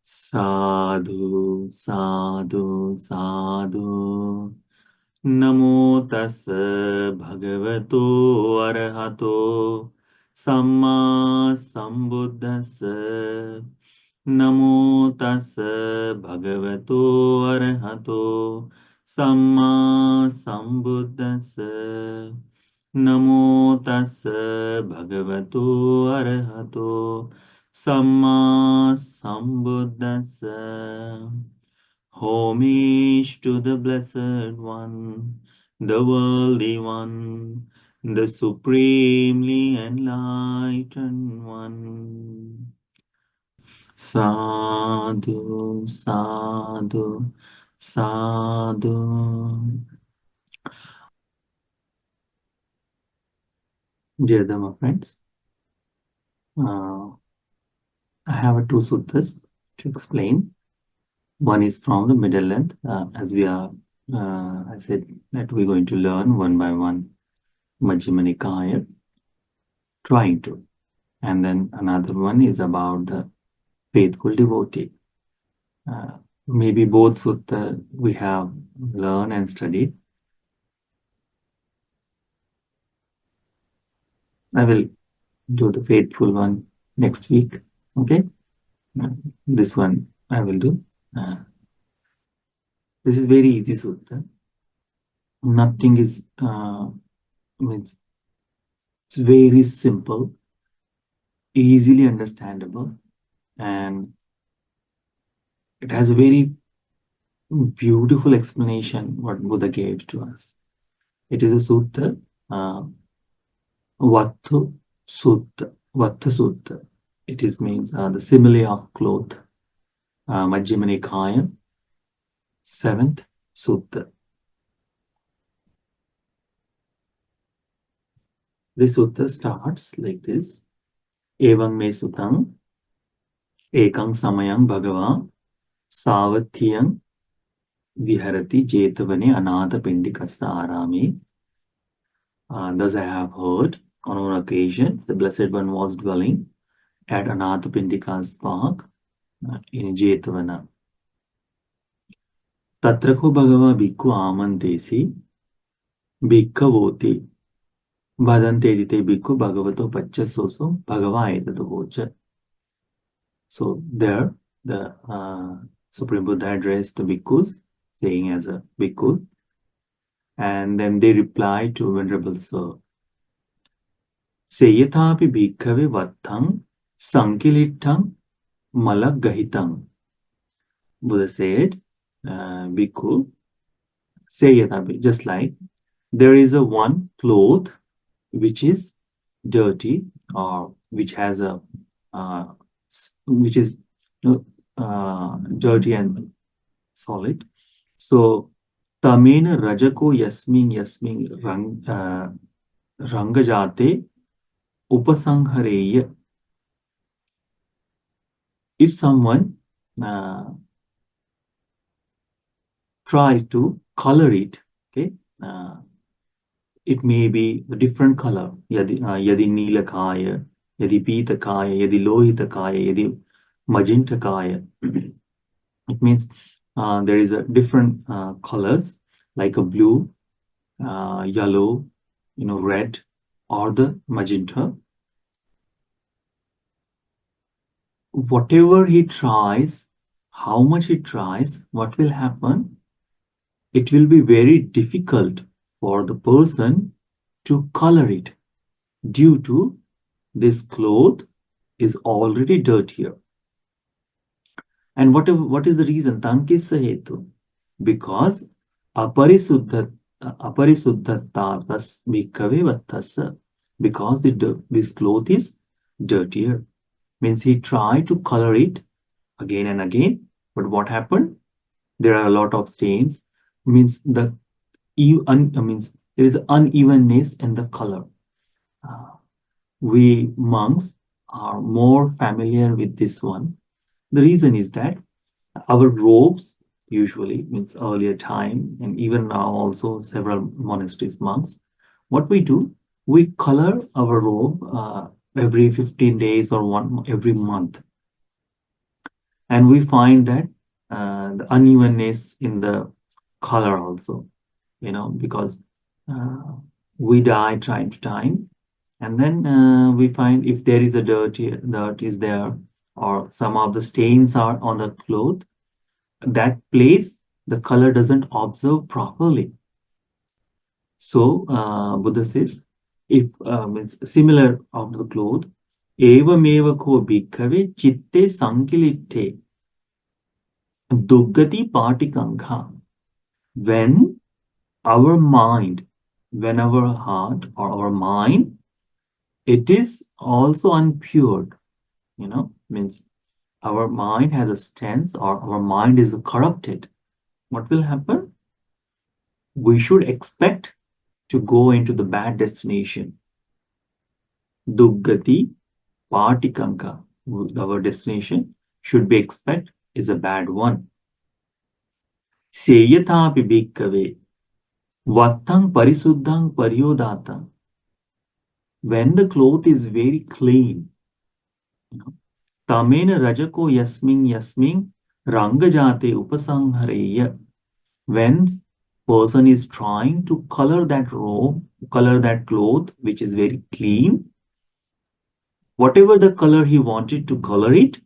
Sadhu, sadhu, sadhu. Namo tassa bhagavato arahato samma sambuddhassa. Namo tassa bhagavato arahato samma sambuddhassa. Namo tassa bhagavato arahato samma sambuddhassa. Homage to the Blessed One, the Worthy One, the Supremely Enlightened One. Sadhu, sadhu, sadhu. Dear Dhamma friends, I have two suttas to explain. One is from the middle length, as we are, I said that we're going to learn one by one Majjhima Nikaya, trying to. And then another one is about the faithful devotee. Maybe both sutta we have learned and studied. I will do the faithful one next week. Okay, this one I will do. This is very easy sutta. Nothing is means it's very simple, easily understandable, and it has a very beautiful explanation what Buddha gave to us. It is a sutta, Vatthasutta. It is means the simile of cloth. Majjhima Nikaya, 7th sutta. This sutta starts like this. Evang me sutang, ekang samayang bhagava, savathyang viharati jetavane anatha pindikasta arami. Thus I have heard on one occasion the Blessed One was dwelling at Anatha Pindika's park in Jetavana. Tatrako Bhagava Bhikkhu Amantesi Bhikkhavoti Bhadantedite Bhikkhu Bhagavato Pachasoso Bhagava Etadahocha. So there the Supreme Buddha addressed the bhikkhus, saying as a bhikkhu, and then they replied to Venerable Sir, Seyathapi bhikkhave vattang sankilitthang malagahitam. Buddha said, bhikkhu, Seyathapi, just like there is a one cloth which is dirty or which has a which is dirty and solid. So tamena rajako yasmin rangajate upasanghareya. If someone tries to color it, okay, it may be a different color. Yadi nilakaya, yadi pitakaya, yadi lohitakaya, yadi magentakaya. It means there is a different colors like a blue, yellow, red, or the magenta. Whatever he tries, how much he tries, what will happen? It will be very difficult for the person to color it due to this cloth is already dirtier. And what is the reason? Tankisa hetu. Because aparisuddhatas bhikkhave vatthassa. Because this cloth is dirtier. Means he tried to color it again and again. But what happened? There are a lot of stains. Means there is unevenness in the color. We monks are more familiar with this one. The reason is that our robes usually means earlier time and even now also several monasteries monks, what we do, we color our robe every 15 days or every month. And we find that the unevenness in the color also, because uh, we dye time to time, and then we find if there is a dirt is there, or some of the stains are on the cloth, that place the color doesn't observe properly. So Buddha says, if it's similar of the cloth, evameva ko bhikkhave chitte sankilitte duggati patikankha. When our mind, when our heart or our mind, it is also unpure, means our mind has a stance or our mind is corrupted. What will happen? We should expect to go into the bad destination. Duggati Patikanka, our destination should be expect is a bad one. Seyathapi bhikkave vattang parisuddhang paryodata. When the cloth is very clean, tamena rajako yasmin rangajate upasanghareya. When person is trying to color that robe, color that cloth, which is very clean, whatever the color he wanted to color it,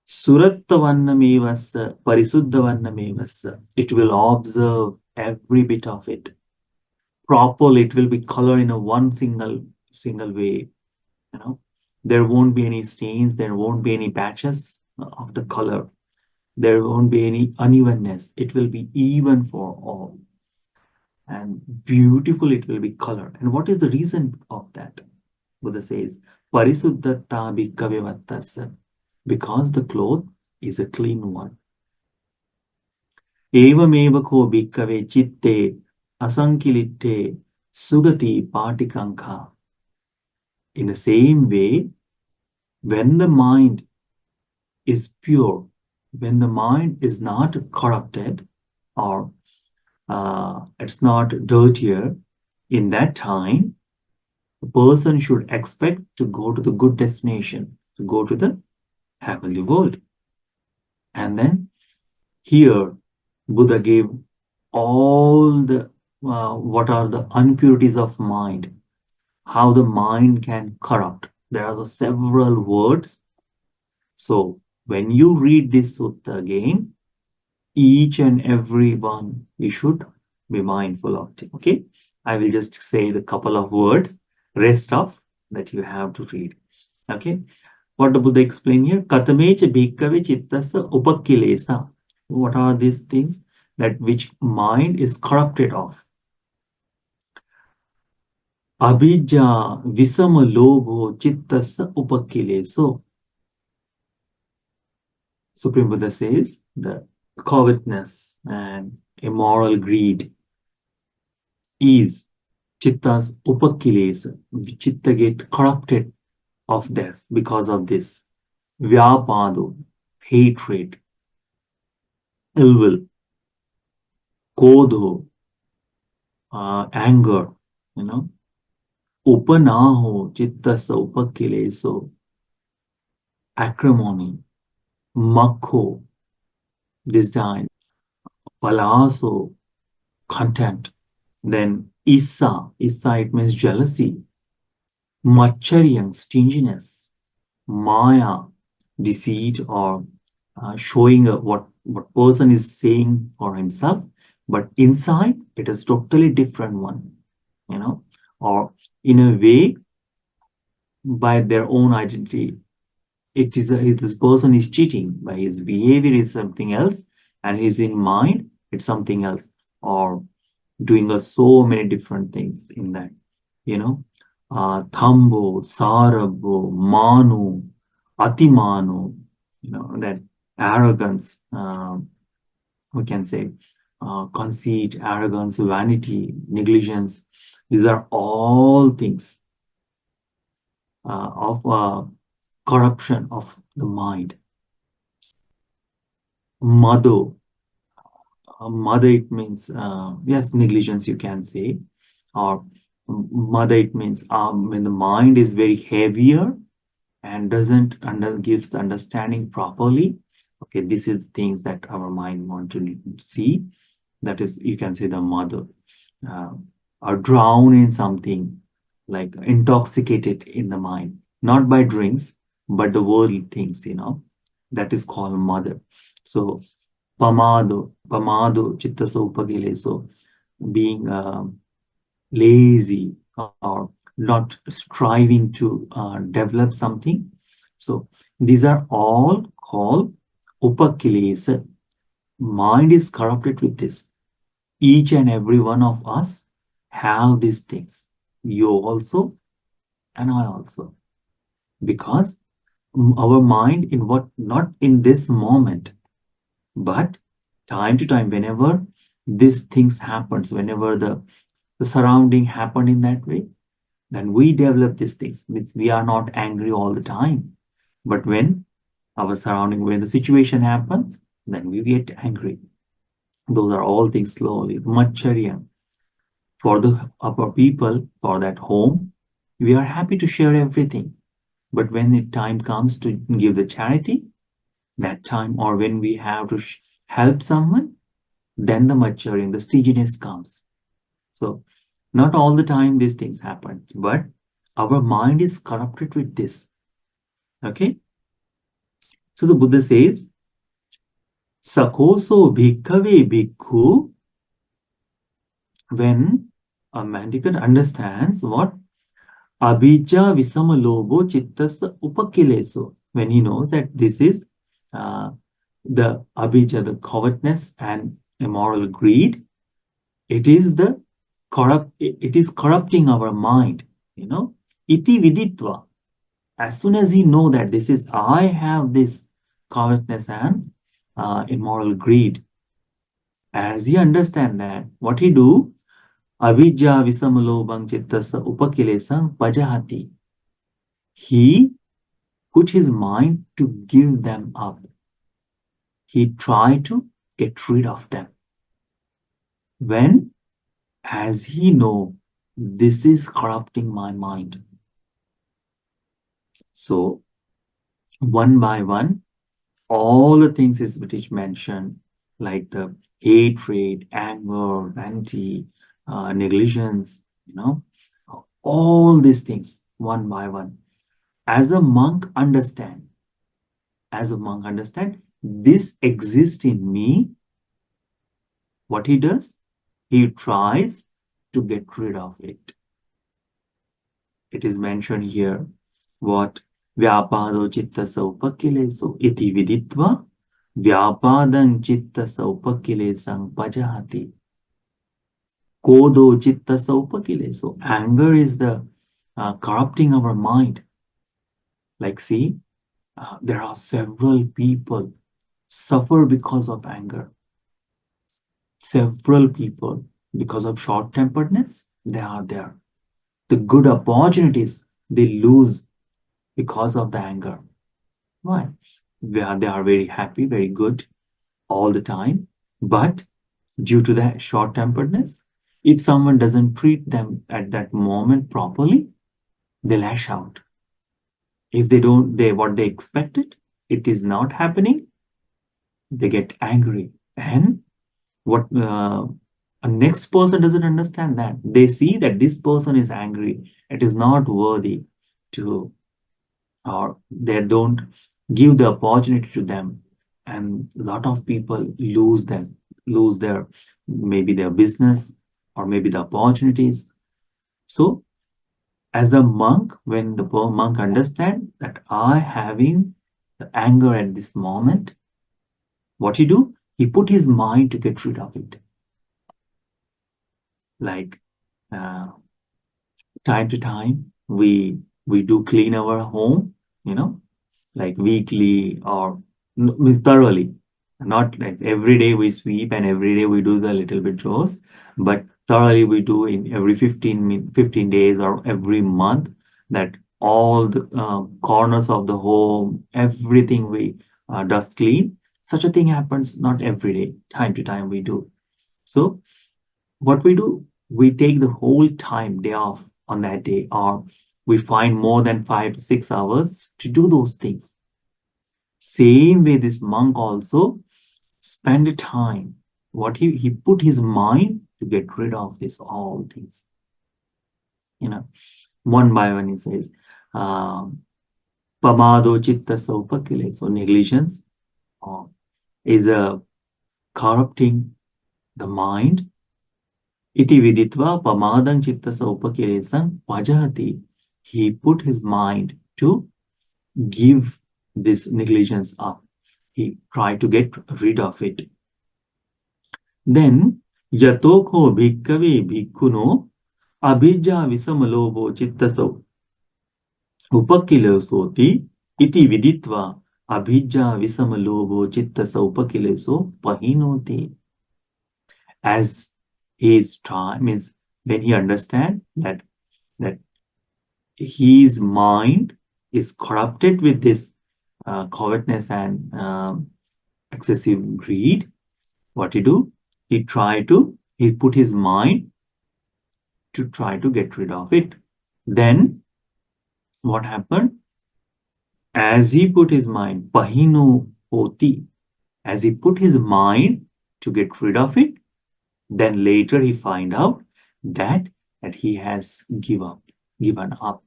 Surattavannamevassa, Parisuddhavannamevassa. It will observe every bit of it. Properly, it will be colored in a one single way. You know, there won't be any stains, there won't be any patches of the color. There won't be any unevenness. It will be even for all. And beautiful it will be colored. And what is the reason of that? Buddha says, Parisuddhata bhikkhave vatthassa. Because the cloth is a clean one. Evameva ko bhikkhave chitte asankilitte sugati patikanka. In the same way, when the mind is pure, when the mind is not corrupted or it's not dirtier, in that time, the person should expect to go to the good destination, to go to the heavenly world. And then here, Buddha gave all the what are the impurities of mind, how the mind can corrupt. There are several words. So when you read this sutta again, each and every one you should be mindful of it. Okay, I will just say the couple of words. Rest of that you have to read. Okay, what the Buddha explain here? Katamecha bhikkhave chittasa upakilesa. What are these things that which mind is corrupted of? Abhijja visama lobho chittasa upakileso. Supreme Buddha says the covetousness and immoral greed is chitta's upakilesa. Chitta get corrupted of this because of this. Vyapado, hatred, ill will, kodho, anger, you know. Upanaho, chittasa upakileso, acrimony, makho, disdain, palaso, contempt. Then Issa it means jealousy, Macharyam, stinginess, Maya, deceit or showing what person is saying for himself, but inside it is totally different one, or in a way by their own identity. This person is cheating by his behavior is something else, and his in mind it's something else, or doing so many different things in that, Thambo, Sarabho, Manu, Atimanu, that arrogance, we can say, conceit, arrogance, vanity, negligence. These are all things of corruption of the mind. Mado, mother it means yes, negligence you can say, or mother it means when the mind is very heavier and doesn't gives the understanding properly. Okay, this is things that our mind want to see. That is, you can say the mother, uh, or drown in something, like intoxicated in the mind, not by drinks, but the worldly things, that is called mother. So, pamado, chitta upagile. So, being lazy or not striving to develop something. So, these are all called upakilesa. Mind is corrupted with this. Each and every one of us have these things. You also, and I also. Because our mind in what, not in this moment, but time to time, whenever these things happens, whenever the surrounding happened in that way, then we develop these things. Means we are not angry all the time. But when our surrounding, when the situation happens, then we get angry. Those are all things slowly. Macharya. For the upper people, for that home, we are happy to share everything. But when the time comes to give the charity, that time, or when we have to help someone, then the maturing, the stinginess comes. So not all the time these things happen, but our mind is corrupted with this. Okay. So the Buddha says, Sakoso bhikkhave bhikkhu, when a mendicant understands what abhijja visama lobo chittasa upakileso, when he knows that this is uh, the abhijja, the covetousness and immoral greed, it is the it is corrupting our mind, iti viditva. As soon as he know that this is, I have this covetousness and immoral greed, as he understand that, what he do, avidya visamalobang chittasa upakilesam pajahati. He put his mind to give them up. He try to get rid of them. When, as he know, this is corrupting my mind. So one by one, all the things is which mentioned, like the hatred, anger, vanity, negligence, all these things one by one. As a monk understand, this exists in me. What he does, he tries to get rid of it. It is mentioned here what vyapado chitta saupakileso iti viditva vyapadan chitta saupakilesang pajahati. Kodo chitta saupakileso. Anger is the corrupting our mind. Like, see, there are several people suffer because of anger. Several people, because of short-temperedness, they are there. The good opportunities they lose because of the anger. Why? They are very happy, very good all the time, but due to the short-temperedness, if someone doesn't treat them at that moment properly, they lash out. If they don't, what they expected, it is not happening, they get angry. And what a next person doesn't understand that. They see that this person is angry. It is not worthy to, or they don't give the opportunity to them. And a lot of people lose their, maybe their business or maybe the opportunities. So as a monk, when the monk understand that I having the anger at this moment, what he do? He put his mind to get rid of it. Like uh, time to time, we do clean our home, like weekly or thoroughly. Not like every day we sweep and every day we do the little bit chores, but thoroughly we do in every 15 days or every month, that all the corners of the home, everything we dust clean. Such a thing happens not every day. Time to time we do. So what we do, we take the whole time day off on that day, or We find more than 5 to 6 hours to do those things. Same way, this monk also spend time. What he put his mind to get rid of this all things. You know, one by one he says, um, pamado chitta sopakile. So negligence uh, is corrupting the mind. Iti viditva pamadang chitta sopakilesang pajahati. He put his mind to give this negligence up. He tried to get rid of it. Then yatoko bhikkave bhikkhuno abhijja visamalobo chittaso upakilesoti iti viditva abhijja visamalobo chittaso upakileso pahinoti. As his time means when he understand that his mind is corrupted with this covetousness and excessive greed, what he do? He put his mind to try to get rid of it. Then what happened? As he put his mind, pahino hoti, as he put his mind to get rid of it, then later he find out that he has given up,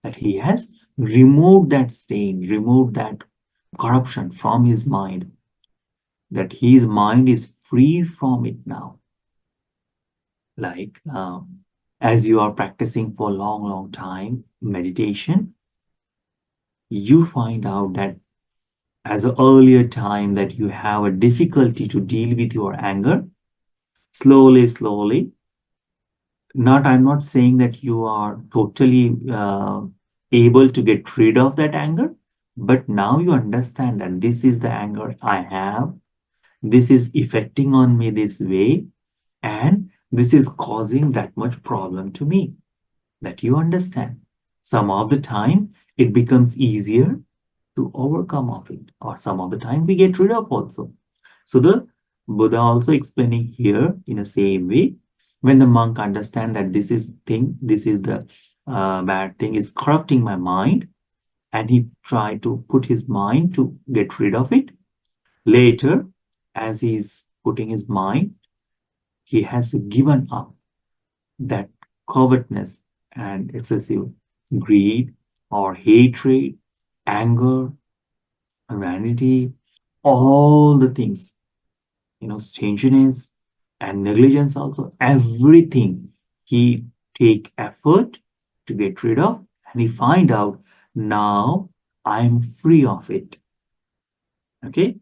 that he has removed that stain, removed that corruption from his mind, that his mind is free from it now. Like as you are practicing for a long time meditation, you find out that as an earlier time that you have a difficulty to deal with your anger, slowly, I'm not saying that you are totally able to get rid of that anger, but now you understand that this is the anger I have, this is affecting on me this way, and this is causing that much problem to me, that you understand. Some of the time it becomes easier to overcome of it, or some of the time we get rid of also. So the Buddha also explaining here in the same way, when the monk understand that this is the bad thing is corrupting my mind, and he try to put his mind to get rid of it. Later, as he's putting his mind, he has given up that covetousness and excessive greed or hatred, anger, vanity, all the things, stinginess and negligence also, everything he take effort to get rid of, and he find out now I'm free of it. Okay,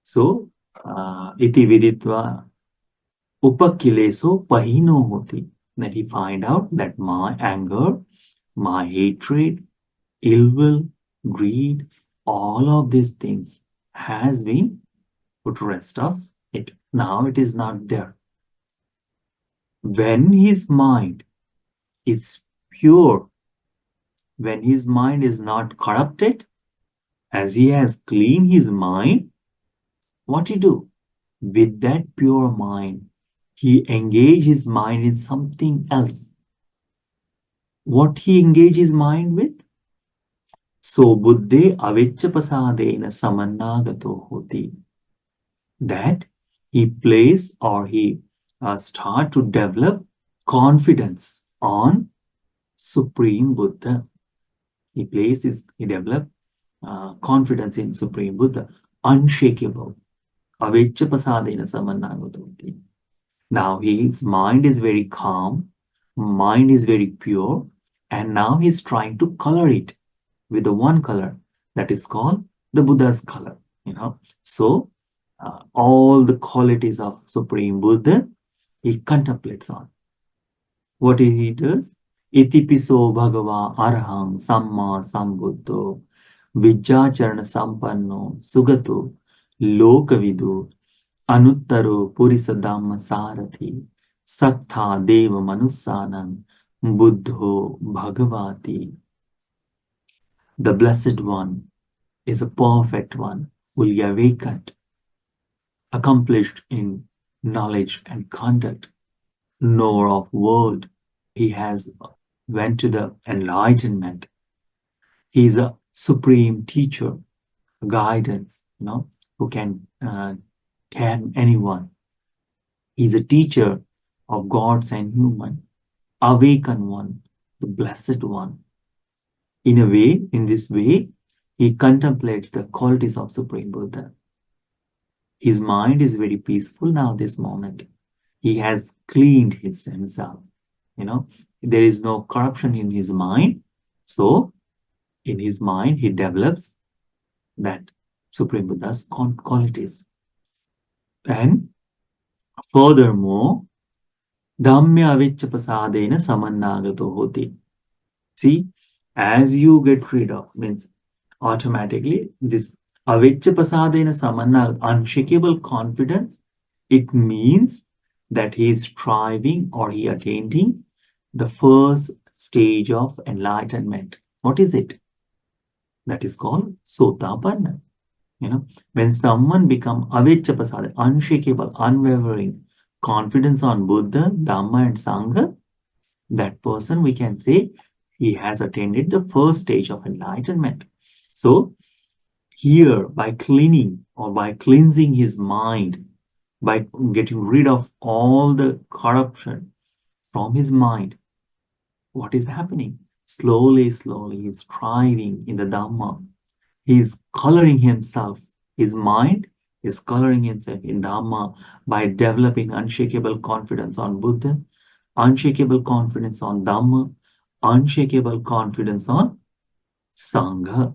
so iti viditva upakileso pahino hoti, that he find out that my anger, my hatred, ill will, greed, all of these things has been put rest of it. Now it is not there. When his mind is pure, when his mind is not corrupted, as he has cleaned his mind, what he do? With that pure mind, he engage his mind in something else. What he engage his mind with? So buddhe avicchapasadena samannagato hoti. That he plays or he start to develop confidence on Supreme Buddha. He develop confidence in Supreme Buddha, unshakable. Avicchapasadena samannagato. Now his mind is very calm, mind is very pure, and now he's trying to color it with the one color that is called the Buddha's color. So all the qualities of Supreme Buddha he contemplates on. What he does? Itipiso Bhagava Arham Samma Sambuddho Vijjacharana Sampanno Sugato Lokavidu Anuttaro Purisadhamma Sarathi Sattha Deva Manussanam Buddho Bhagavati. The Blessed One is a perfect one, fully awakened, accomplished in knowledge and conduct, knower of world. He has went to the enlightenment. He is a supreme teacher, guidance, who can anyone. He's a teacher of gods and human, awakened one, the blessed one. In a way, in this way, he contemplates the qualities of Supreme Buddha. His mind is very peaceful now, this moment. He has cleaned himself. There is no corruption in his mind. So, in his mind, he develops that Supreme Buddha's qualities. And furthermore, Dhamya avicca prasadena samannagato hoti. See, as you get rid of, means automatically this avicca prasadena samanna, unshakable confidence, it means that he is striving or he attaining the first stage of enlightenment. What is it? That is called sotapanna. When someone become avicca prasada, unshakable, unwavering confidence on Buddha, Dhamma, and Sangha, that person we can say he has attained the first stage of enlightenment. So here, by cleaning or by cleansing his mind, by getting rid of all the corruption from his mind, what is happening? Slowly, slowly, he's striving in the Dhamma. He's coloring himself. His mind is coloring himself in Dhamma by developing unshakable confidence on Buddha, unshakable confidence on Dhamma, unshakable confidence on Sangha.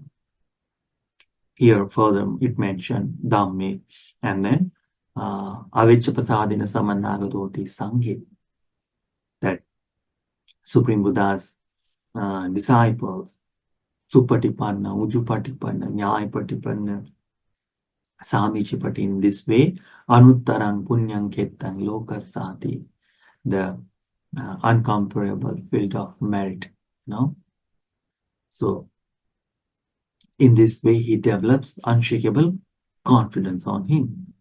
Here further it mentioned Dhamme and then Avicca Prasadina Samannagadoti Sanghe, that Supreme Buddha's disciples, Supatipanna, Ujupatipanna, Nyayapatipanna, Samichipati, in this way, Anuttarang Punyang Ketang Lokasati, the uncomparable field of merit. So in this way, he develops unshakable confidence on him.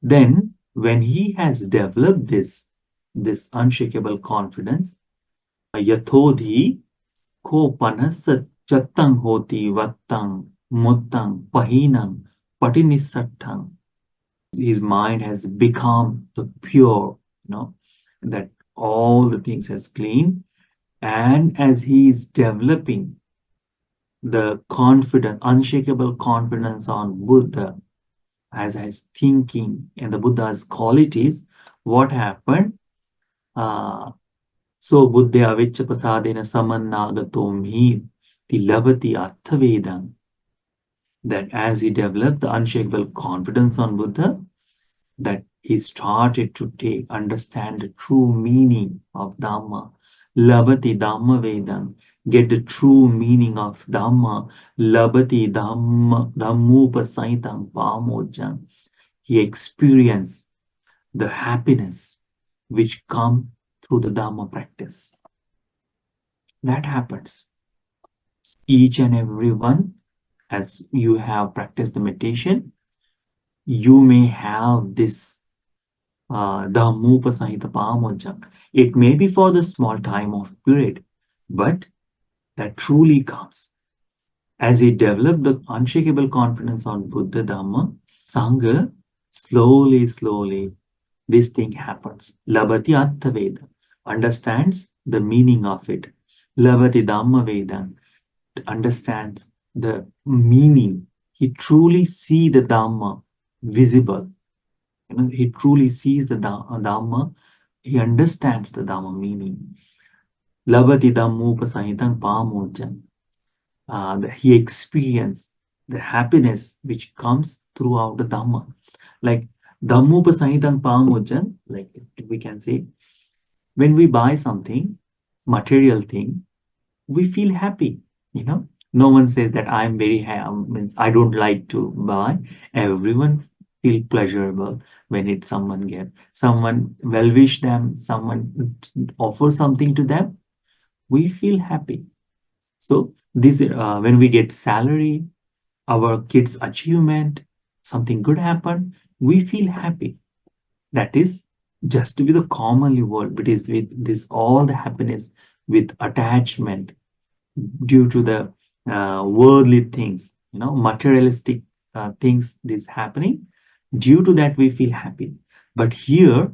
Then, when he has developed this unshakable confidence, yathodhi ko panasa chattang hoti vattang muttang pahinang patinissattang. His mind has become the pure, that all the things has clean, and as he is developing the confident, unshakable confidence on Buddha, as his thinking and the Buddha's qualities, what happened? So Buddha avicca prasadena samannagatom hi tilavati atthavedam. That as he developed the unshakable confidence on Buddha, that he started to understand the true meaning of Dhamma. Labati Dhamma Vedam, get the true meaning of Dhamma. Labati Dhammupa Saitam Pamojam. He experienced the happiness which comes through the Dhamma practice. That happens. Each and every one, as you have practiced the meditation, you may have this Dhammupa Sahita Pamojam. It may be for the small time of period, but that truly comes. As he developed the unshakable confidence on Buddha, Dhamma, Sangha, slowly, slowly, this thing happens. Labati Attha Veda, understands the meaning of it. Labati Dhamma Veda, understands the meaning. He truly sees the Dhamma visible. He truly sees the Dhamma. He understands the Dhamma meaning. Labati Dhammupa Sahitang Pamojam. He experienced the happiness which comes throughout the Dhamma. Like Dhammupa Sahitang Pamojam, like we can say, when we buy something, material thing, we feel happy. No one says that I'm very happy, means I don't like to buy. Everyone feel pleasurable when it's someone gives. Someone well wish them, someone offers something to them, we feel happy. So this when we get salary, our kids' achievement, something good happen, we feel happy. That is just with the commonly world, but is with this all the happiness with attachment due to the worldly things, materialistic things this happening. Due to that, we feel happy. But here,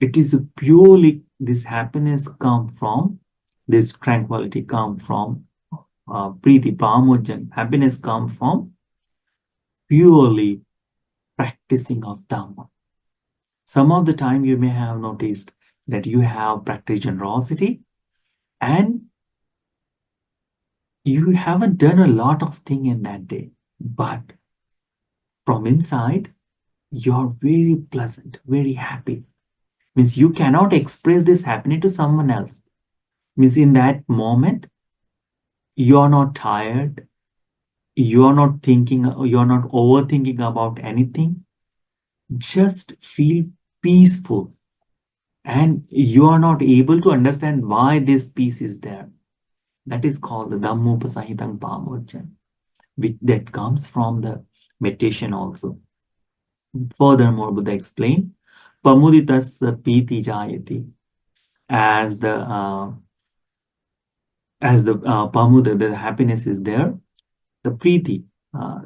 it is purely this happiness come from this tranquility come from priti pramodjan. Happiness come from purely practicing of dhamma. Some of the time you may have noticed that you have practiced generosity and you haven't done a lot of thing in that day, but from inside you're very pleasant, very happy. Means you cannot express this happiness to someone else. Means in that moment you're not tired, you're not thinking, you're not overthinking about anything. Just feel peaceful, and you are not able to understand why this peace is there. That is called the Dhammopasahitang Pamochan, which that comes from the meditation also. Furthermore, Buddha explained, Pamuditas piti jayati, as the pamuda, the happiness is there, the priti,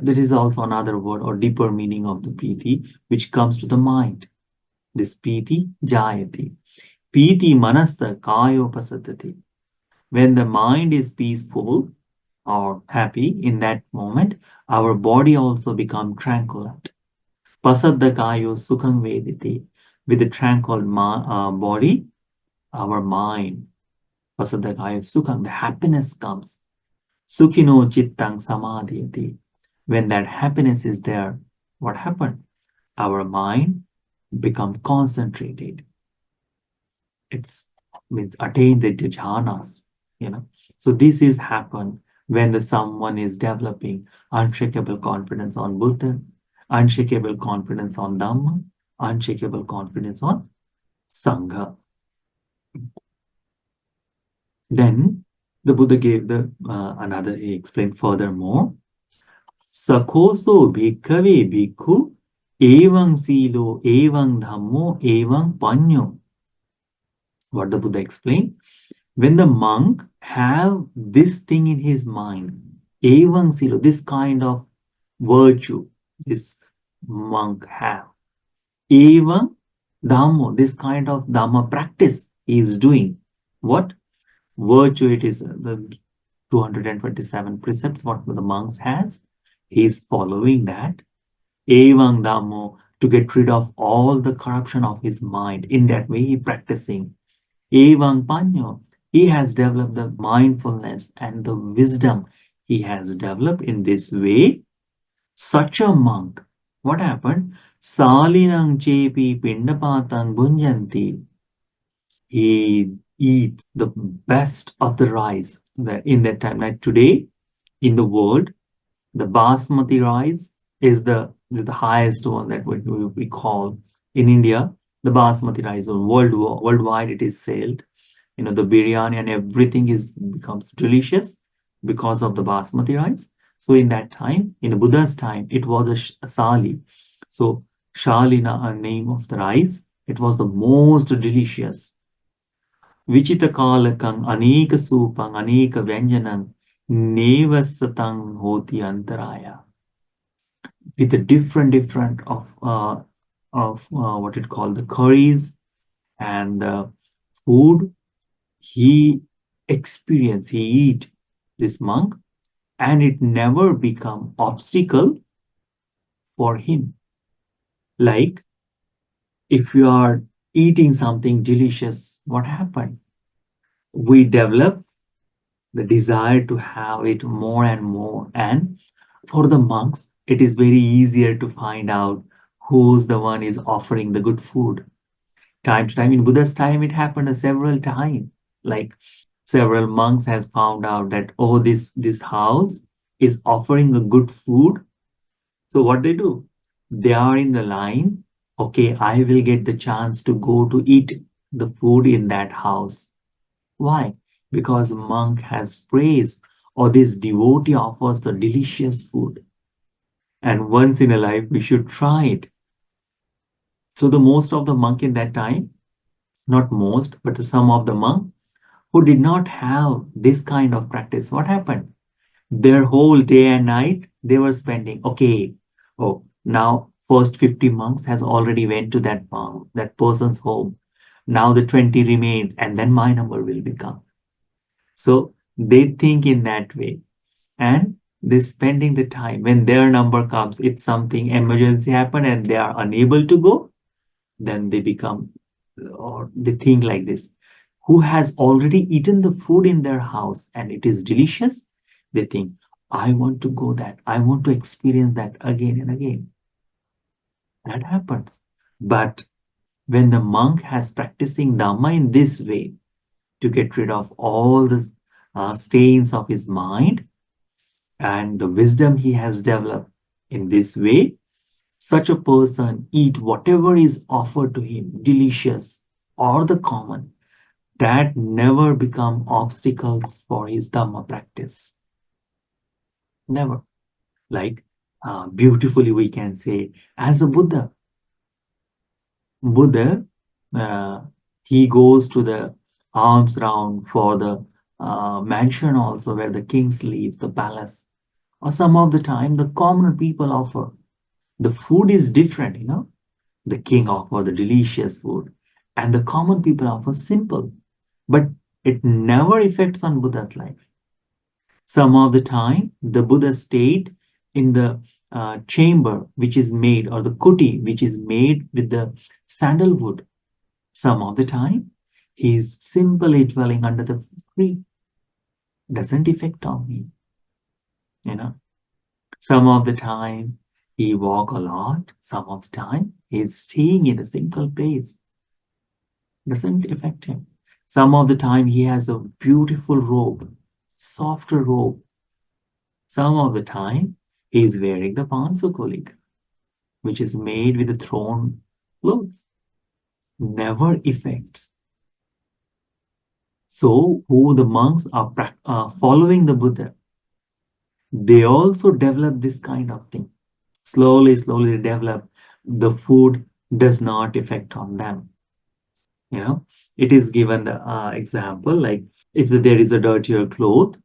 that is also another word or deeper meaning of the priti, which comes to the mind. This piti jayati. Piti manasta kayo pasatati. When the mind is peaceful or happy in that moment, our body also become tranquil. Pasadda kayo sukham vediti. With the tranquil body, our mind, pasadda kayo sukham, the happiness comes. Sukhino chittang samadhyati. When that happiness is there, what happened? Our mind become concentrated. It's means attain the jhanas, you know. So this is happen when the someone is developing unshakable confidence on Buddha, unshakable confidence on Dhamma, unshakable confidence on Sangha. Then the Buddha gave the another, he explained furthermore, Sakhoso bhikkhave bhikkhu evang silo evang dhammo evang panyo. What the Buddha explained? When the monk have this thing in his mind, evang silo, this kind of virtue, this monk have, evang dhammo, this kind of dhamma practice he is doing. What virtue it is? The 227 precepts what the monks has, he is following that. Evang dhammo, to get rid of all the corruption of his mind. In that way, he practicing. Evang panyo, he has developed the mindfulness and the wisdom he has developed in this way. Such a monk, what happened? Salinang chepi pindapatang bunjanti. He eats the best of the rice in that time. Like today, in the world, the basmati rice is the highest one that we call in India. The basmati rice, worldwide it is sold. The biryani and everything is becomes delicious because of the basmati rice. So in that time, in Buddha's time, it was a sali. So shalina, a name of the rice, it was the most delicious. Vichita kalakang aneka supang aneka vyanjanang nevasatang hoti antaraya. With a different of what it called the curries and food, he he eat this monk, and it never become obstacle for him. Like if you are eating something delicious, what happened? We develop the desire to have it more and more. And for the monks, it is very easier to find out who's the one is offering the good food. Time to time, in Buddha's time, it happened several times. Like several monks has found out that, oh, this house is offering a good food. So what they do? They are in the line. Okay, I will get the chance to go to eat the food in that house. Why? Because monk has praised, or this devotee offers the delicious food. And once in a life, we should try it. So the most of the monk in that time, not most, but some of the monk who did not have this kind of practice, what happened? Their whole day and night they were spending. Okay, oh, now first 50 monks has already went to that person's home. Now the 20 remains, and then my number will become. So they think in that way, and they spending the time when their number comes. If something emergency happen and they are unable to go, then they become, or they think like this, who has already eaten the food in their house and it is delicious, they think, I want to go that, I want to experience that again and again. That happens. But when the monk has practicing Dhamma in this way to get rid of all the stains of his mind and the wisdom he has developed in this way, such a person eat whatever is offered to him, delicious or the common, that never become obstacles for his Dhamma practice. Never. Like beautifully we can say, as a Buddha, uh, he goes to the alms round for the mansion also where the king lives, the palace. Or some of the time, the common people offer. The food is different, you know. The king offer the delicious food, and the common people offer simple. But it never affects on Buddha's life. Some of the time, the Buddha stayed in the chamber which is made, or the kuti which is made with the sandalwood. Some of the time, he is simply dwelling under the tree. Doesn't affect on me, you know. Some of the time, he walk a lot. Some of the time, he is staying in a single place. Doesn't affect him. Some of the time, he has a beautiful robe, softer robe. Some of the time, he is wearing the pansukolik, which is made with the thrown clothes. Never affects. So, who the monks are following the Buddha, they also develop this kind of thing. Slowly, slowly develop. The food does not affect on them. You know, it is given the example like if there is a dirtier cloth,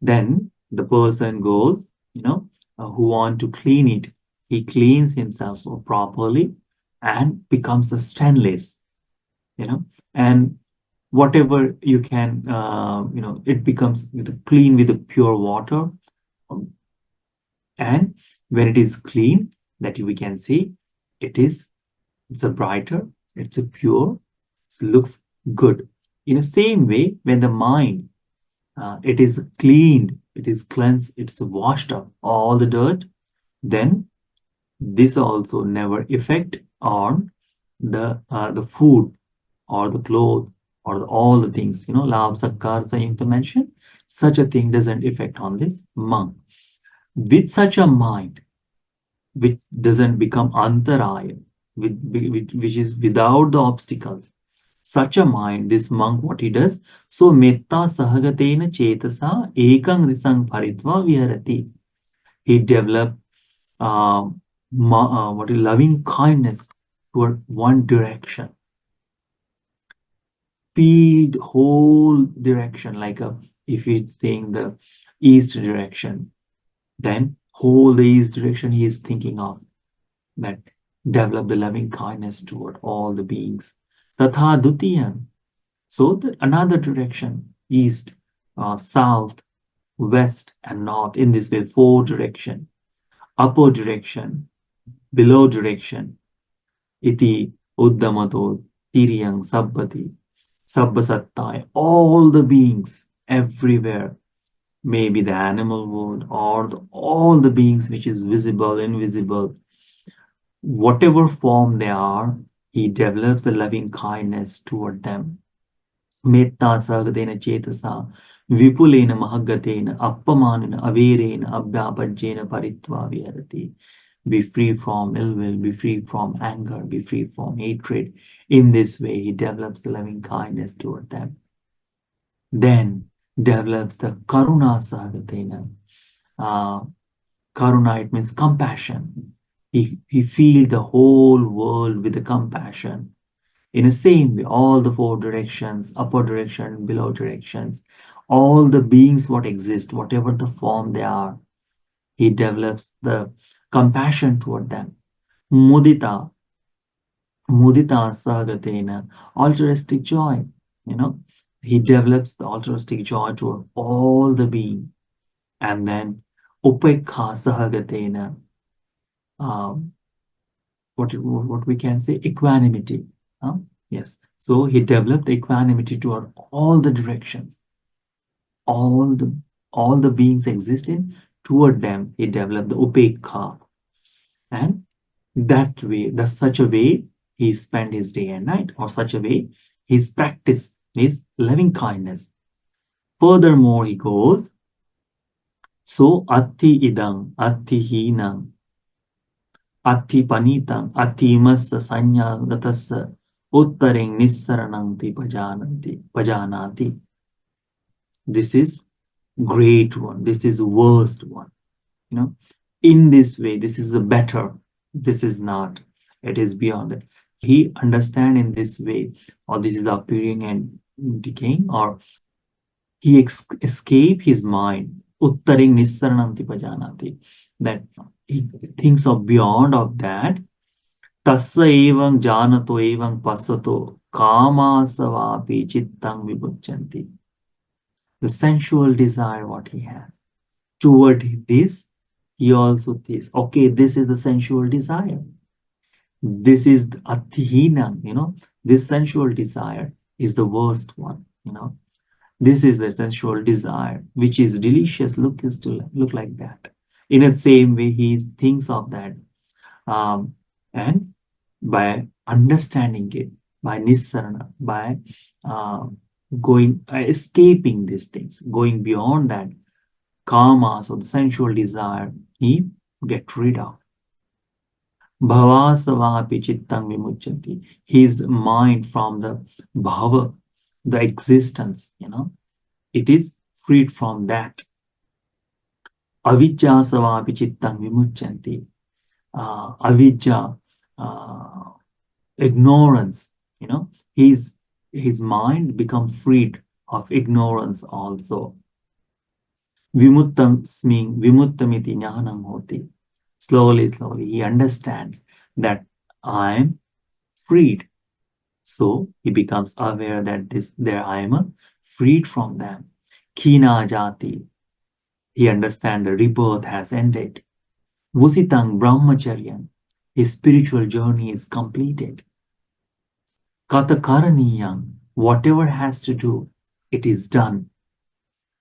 then the person goes, you know, who want to clean it, he cleans himself properly and becomes the stainless, you know, and whatever you can, you know, it becomes with clean with the pure water, um, and when it is clean, that we can see it is, it's a brighter, it's a pure, it looks good. In the same way, when the mind it is cleaned, it is cleansed, it's washed up all the dirt, then this also never affect on the food or the clothes or all the things, you know, lav sakkar sayukta mentioned, such a thing doesn't affect on this monk. With such a mind, which doesn't become antaraya, which is without the obstacles, such a mind, this monk, what he does, so metta sahagatena chetasa ekang risang paritva viharati. He developed uh, what is loving kindness toward one direction, field whole direction, like a, if it's saying the east direction, then whole the east direction he is thinking of, that develop the loving kindness toward all the beings. Tatha dutiyam. So the another direction, east, south, west, and north. In this way, four direction, upper direction, below direction. Iti uddamato tiriyang sabbati sabbasattai. All the beings everywhere, maybe the animal world or all the beings which is visible, invisible, whatever form they are, he develops the loving kindness toward them. Metta sagadena chetasa vipulena mahaggatena appamanena averena abhyapajjena paritva viharati. Be free from ill will, be free from anger, be free from hatred. In this way, he develops the loving kindness toward them. Then develops the karuna sagatena. Uh, Karuna, it means compassion. He feels the whole world with the compassion. In the same way, all the four directions, upper direction, below directions, all the beings what exist, whatever the form they are, he develops the compassion toward them. Mudita, mudita sagatena, altruistic joy. You know, he develops the altruistic joy toward all the being. And then upekha sahagatena, um, what we can say, equanimity. Huh? Yes. So he developed equanimity toward all the directions, all the all the beings existing toward them. He developed the upekha, and that way, that's such a way he spent his day and night, or such a way his practice is loving kindness. Furthermore, he goes, so atti idang, atti hinang, atti panitang, atti massa sanya gatassa, uttaring nissarananti pajanati. This is great one. This is worst one. You know, in this way, this is the better. This is not. It is beyond it. He understand in this way, or this is appearing and decaying, or he escape his mind. Uttaring nissarananti pajanati. That he thinks of beyond of that. Tassa evang janato evang passato kamasavapi chittang vibuchanti. The sensual desire what he has. Toward this, he also thinks, okay, this is the sensual desire. This is athihina, this sensual desire is the worst one. This is the sensual desire, which is delicious, used to look like that. In the same way, he thinks of that. And by understanding it, by nissarana, by uh, escaping these things, going beyond that, kamas or the sensual desire, he get rid of. Bhavasavapi chittang vimuchanti. His mind from the bhava, the existence, it is freed from that. Avijjasavapi chittang vimuchanti. Avijja, uh, ignorance, his mind becomes freed of ignorance also. Vimuttamiti jnanam hoti. Slowly, slowly, he understands that I am freed. So he becomes aware that there I am freed from them. Kina jati. He understands the rebirth has ended. Vusitang brahmacharyan. His spiritual journey is completed. Katakaraniyam. Whatever has to do, it is done.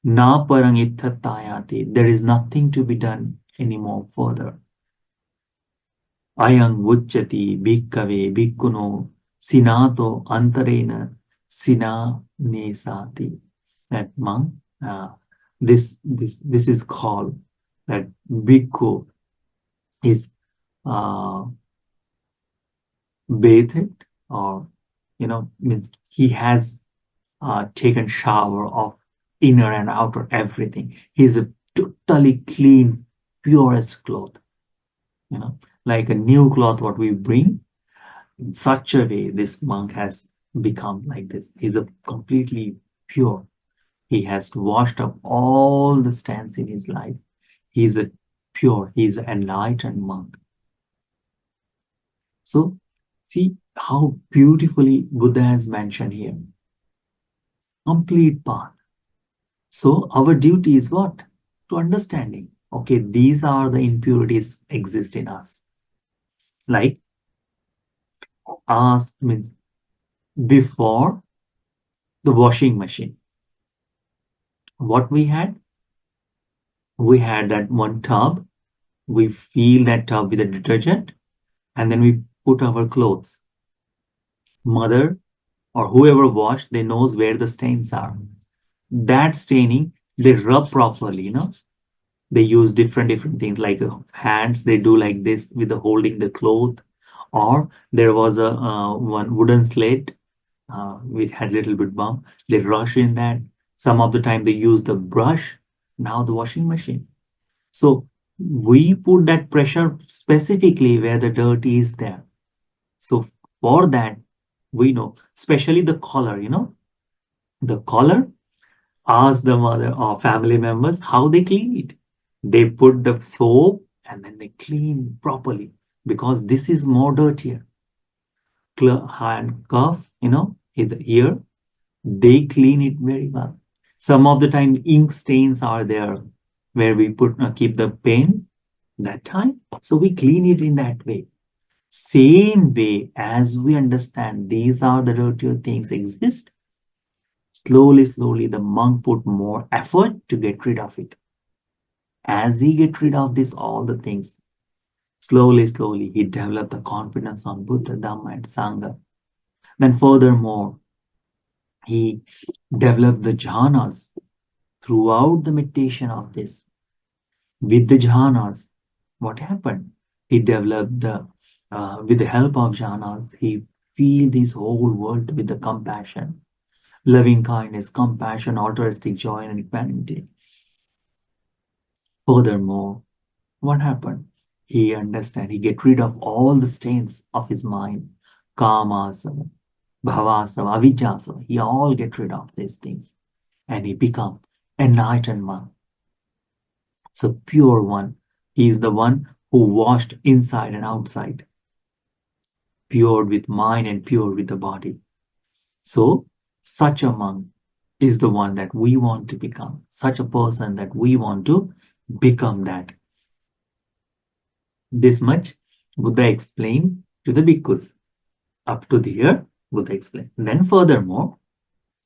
Na parang ittatayati. There is nothing to be done anymore further. Ayang vucchati bhikkave bhikkhuno sinato antarena sina nesati. That monk, this is called that bhikkhu is bathed, or means he has taken shower of inner and outer everything. He's a totally clean, purest cloth. Like a new cloth what we bring. In such a way, this monk has become like this. He's a completely pure. He has washed up all the stains in his life. He's a pure. He's an enlightened monk. So, see how beautifully Buddha has mentioned here. Complete path. So, our duty is what? To understanding. Okay, these are the impurities exist in us. Like, ask means before the washing machine, what we had that one tub. We fill that tub with a detergent, and then we put our clothes. Mother or whoever washed, they knows where the stains are. That staining, they rub properly. They use different things like hands. They do like this with the holding the cloth, or there was a one wooden slate which had little bit bump. They rush in that. Some of the time they use the brush. Now the washing machine. So we put that pressure specifically where the dirt is there. So for that, We know, especially the collar, the collar. Ask the mother or family members how they clean it. They put the soap and then they clean properly because this is more dirtier. Hand cuff, here, they clean it very well. Some of the time, ink stains are there where we put keep the pen that time. So we clean it in that way. Same way as we understand these are the dirtier things exist, slowly, slowly the monk put more effort to get rid of it. As he get rid of this all the things, slowly, slowly he developed the confidence on Buddha, Dhamma, and Sangha. Then furthermore, he developed the jhanas throughout the meditation of this. With the jhanas, what happened? He developed with the help of jhanas, he feel this whole world with the compassion, loving kindness, compassion, altruistic joy, and equanimity. Furthermore, what happened? He understand, he get rid of all the stains of his mind, kamasava, bhavasava, avijjasava. He all get rid of these things and he become enlightened one. So pure one. He is the one who washed inside and outside, pure with mind and pure with the body. So such a monk is the one that we want to become, such a person that we want to become that. This much Buddha explained to the bhikkhus. Up to here, Buddha explained. Then furthermore,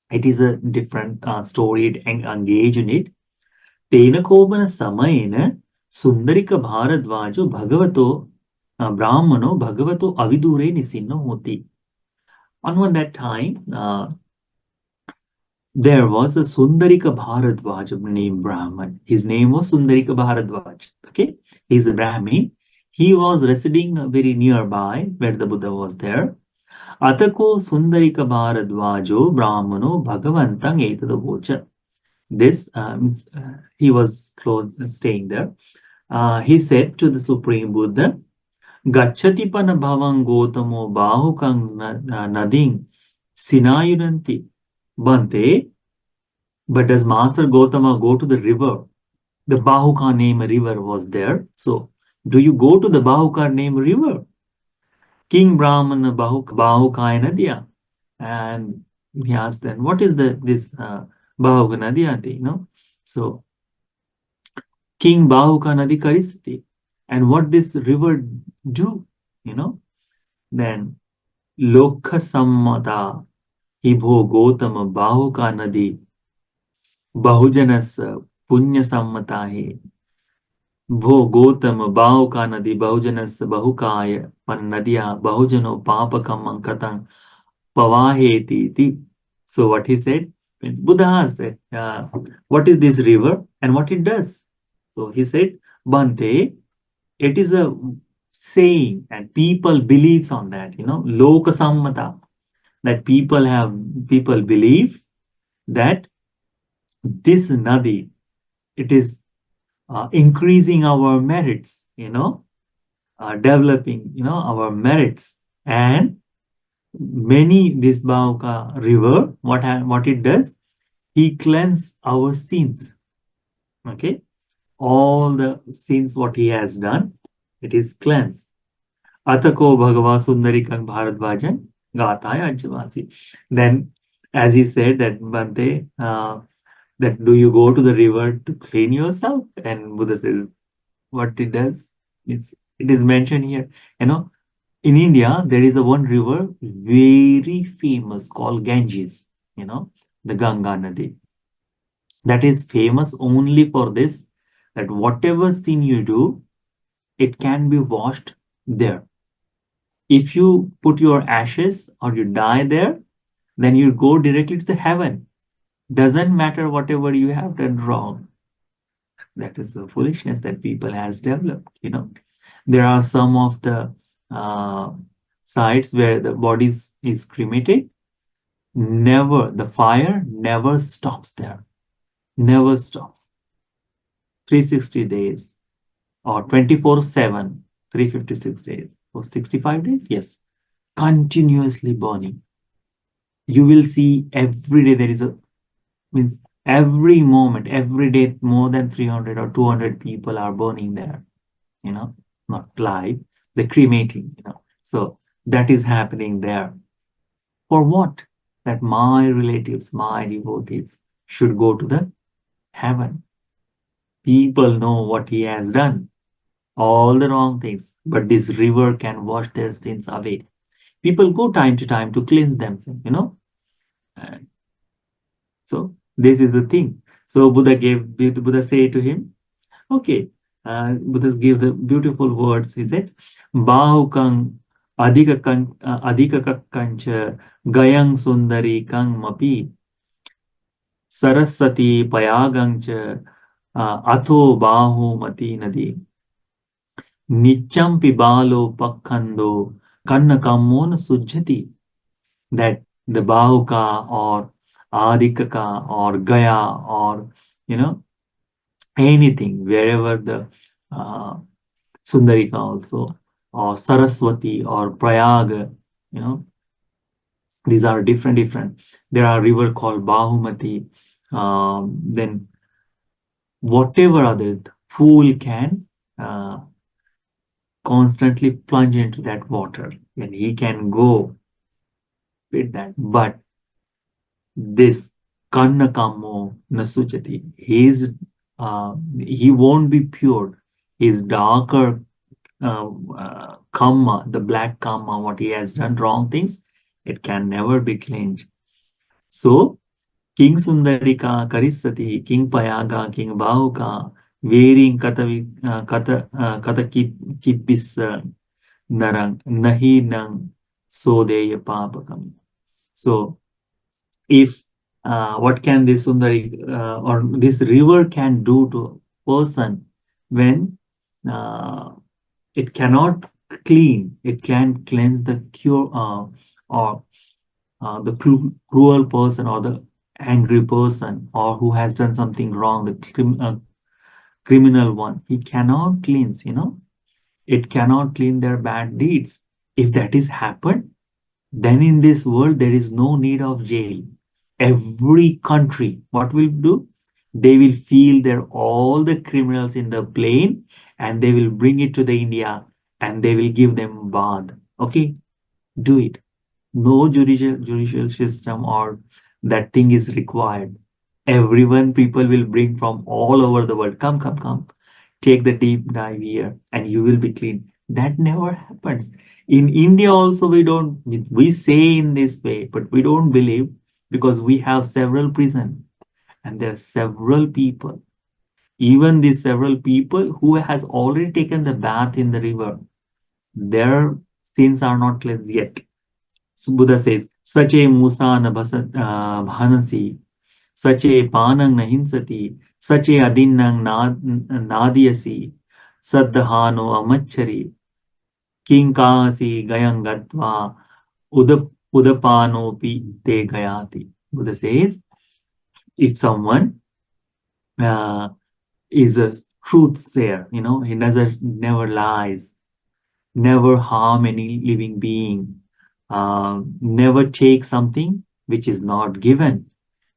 it is a different story and engage in it. Tena kobana samayena sundarika bharadvajo bhagavato brahmano bhagavato avidure nisinno hoti. On that time, there was a Sundarika Bharadvaj named Brahman. His name was Sundarika Bharadvaj. Okay, he's a Brahmin. He was residing very nearby where the Buddha was there. Atako Sundarika Bharadvajo Brahmano Bhagavantam Etadavocha. This he was close, staying there. He said to the Supreme Buddha, Gachati pana bhavang gotamo bahukang nading sinayunanti. Bante, but does Master Gautama go to the river? The Bahuka name river was there. So, do you go to the Bahuka name river? King Brahmana Bahukaya Nadia. And he asked then, what is this Bahuka Nadia? So, King Bahuka Nadi Karisati. And what this river do? Then Lokha Sammata Hibho Gautama Bahuka Nadi बहुजनस पुण्य सम्मता है भो गौतम बाहुका नदी बहुजनस बहुकाय पर नदिया बहुजनो पापकम अंकतं pavahetiti. So what he said means Buddha asked, what is this river and what it does? So he said, Bante, it is a saying and people believes on that, loka sammata, that people believe that this nadi, it is increasing our merits, developing, our merits. And many, this Bauka river, what it does, he cleanses our sins. Okay, all the sins what he has done, it is cleansed. Atako Bhagava Sundarikang Bharadvajan Gataya Ajavasi. Then, as he said that Bante, that do you go to the river to clean yourself? And Buddha says, what it does, it is mentioned here. In India, there is a one river very famous called Ganges, the Ganga Nadi. That is famous only for this, that whatever sin you do, it can be washed there. If you put your ashes or you die there, then you go directly to the heaven. Doesn't matter whatever you have done wrong. That is the foolishness that people has developed. There are some of the sites where the body is cremated. The fire never stops there. Never stops. 360 days or 24/7, 356 days or 65 days. Yes, continuously burning. You will see every day there is a, means every moment, every day more than 300 or 200 people are burning there, you know, not live, they're cremating, So that is happening there. For what? That my relatives, my devotees should go to the heaven. People know what he has done, all the wrong things, but this river can wash their sins away. People go time to time to cleanse themselves. And so this is the thing. So Buddha say to him, okay, Buddha give the beautiful words. He said, Bahukang adhika kancha gayang sundari kang mapi saraswati payagancha atho bahu mati nadi nicham pibalo pakhando kanna kammon sujjati. That the Bahuka or Adikaka or Gaya or you know anything wherever the uh, Sundarika also or Saraswati or Prayag, you know these are different. There are river called Bahumati. Then whatever other fool can uh, constantly plunge into that water, and he can go with that. But this Kannakamo Nasujati, he won't be pure. His darker karma, the black karma, what he has done wrong things, it can never be cleansed. So King Sundarika Karisati, King Payaga, King Bahuka, wearing kata kipis narang nahi nang sodeya papakam. So if what can this Sundari or this river can do to a person when uh, it cannot clean, it can cleanse the cure or the cruel person or the angry person or who has done something wrong, the criminal one. He cannot cleanse. It cannot clean their bad deeds. If that is happened, then in this world there is no need of jail. Every country, what will do? They will feel their all the criminals in the plane and they will bring it to the India and they will give them bath. Okay, do it. No judicial system or that thing is required. Everyone, people will bring from all over the world. Come. Take the deep dive here and you will be clean. That never happens. In India also we say in this way, but we don't believe because we have several prison and there are several people. Even these several people who has already taken the bath in the river, their sins are not cleansed yet. So Buddha says, Sache Musa na bhanasi, Sache panang na hinsati, Sache adinnang nadiyasi, Saddhano amachari, Kinkasi gayangatva, Udapano pi te gayati. Buddha says, if someone uh, is a truth sayer, he doesn't never lies, never harm any living being, never take something which is not given,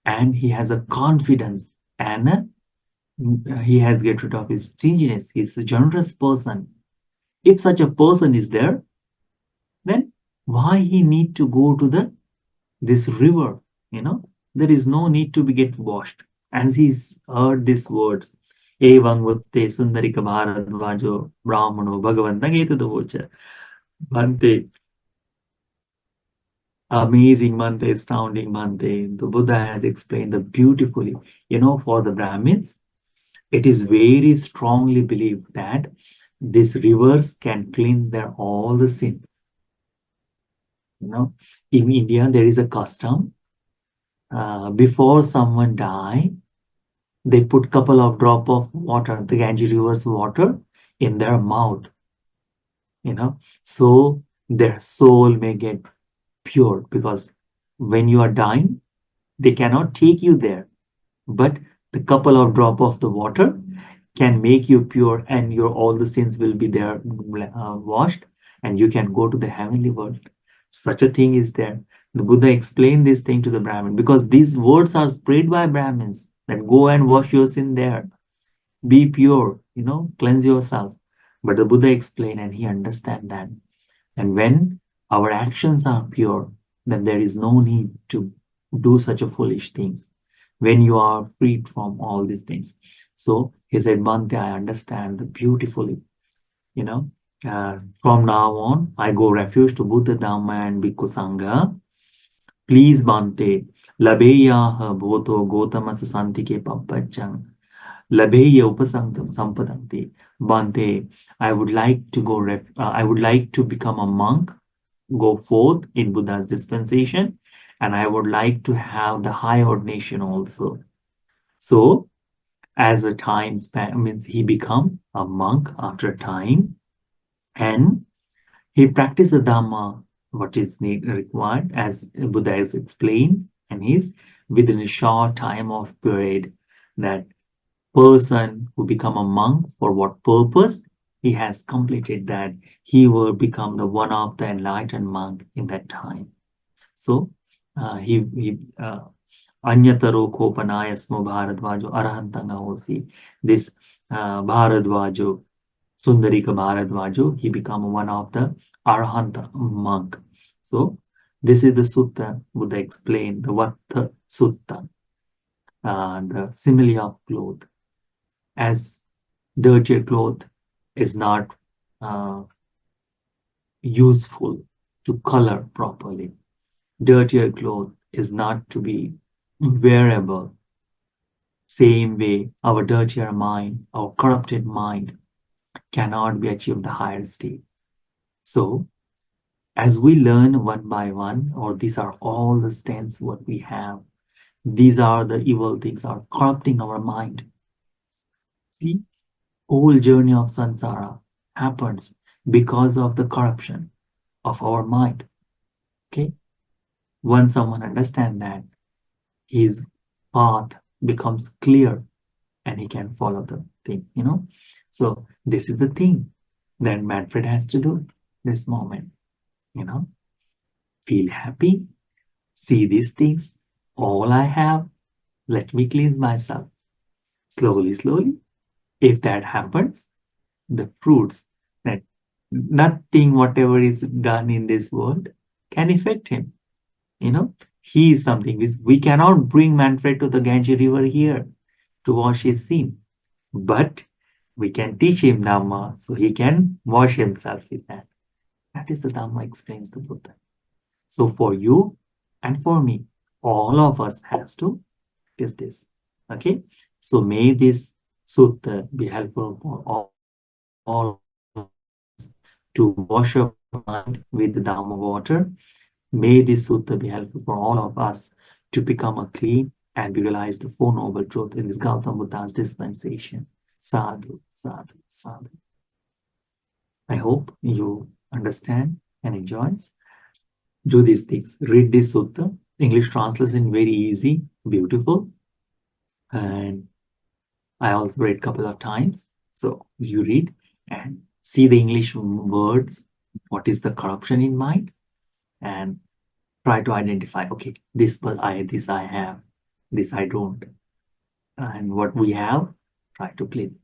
and he has a confidence and he has get rid of his stinginess. He's a generous person. If such a person is there, then why he need to go to the this river? There is no need to be get washed. As he's heard these words, Evam Vutte Sundarika Bharadvajo Brahmano Bhagavanta Getadavocha Bhante. Amazing Bhante, astounding Bhante. The Buddha has explained that beautifully. For the Brahmins, it is very strongly believed that these rivers can cleanse their all the sins. In India, there is a custom. Before someone die, they put couple of drop of water, the Ganges river's water, in their mouth. So their soul may get pure, because when you are dying, they cannot take you there, but the couple of drop of the water can make you pure, and your all the sins will be there washed, and you can go to the heavenly world. Such a thing is there. The Buddha explained this thing to the Brahmin because these words are spread by Brahmins that go and wash your sin there, be pure, cleanse yourself. But the Buddha explained and he understand that. And when our actions are pure, then there is no need to do such a foolish things. When you are freed from all these things. So he said, Bhante, I understand beautifully. You know, from now on, I go refuge to Buddha, Dhamma, and Bhikkhu Sangha. Please, Bhante, labeya bhoto gotamas santike pampachang. Labeya upasankam sampadante. Bhante, I would like to I would like to become a monk, go forth in Buddha's dispensation, and I would like to have the high ordination also. So, as a time span means he become a monk after a time, and he practiced the Dhamma, what is required, as Buddha has explained, and is within a short time of period that person who become a monk for what purpose he has completed that he will become the one of the enlightened monk in that time. So he Anyataro Kopanayasmo Bharadvajo Arahantanga Hosi. This Bharadvajo, Sundarika Bharadvajo, he become one of the Arahanta monk. So this is the sutta Buddha explained, the Vatthasutta, the simile of cloth. As dirtier cloth is not uh, useful to color properly. Dirtier cloth is not to be wearable. Same way, our dirtier mind, our corrupted mind cannot be achieved the higher state. So, as we learn one by one, or these are all the stands what we have, these are the evil things are corrupting our mind. See, whole journey of samsara happens because of the corruption of our mind. Okay, once someone understands that, his path becomes clear and he can follow the thing. So this is the thing that Manfred has to do this moment, you know, feel happy, see these things, all I have, let me cleanse myself. Slowly, slowly, if that happens, the fruits that nothing, whatever is done in this world, can affect him. He is something we cannot bring Manfred to the Ganges River here to wash his sin, but we can teach him Dhamma so he can wash himself with that. That is the Dhamma explains the Buddha. So for you and for me, all of us has to practice this. Okay. So may this sutta be helpful for all of us to wash our mind with the Dhamma water. May this sutta be helpful for all of us to become a clean and we realize the Four Noble Truth in this Gautam Buddha's dispensation. Sadhu, sadhu, sadhu. I hope you understand and enjoy. Do these things. Read this sutta. English translation very easy, beautiful, and I also read couple of times. So you read and see the English words. What is the corruption in mind? And try to identify. Okay, this I have, this I don't, and what we have. Try to clean.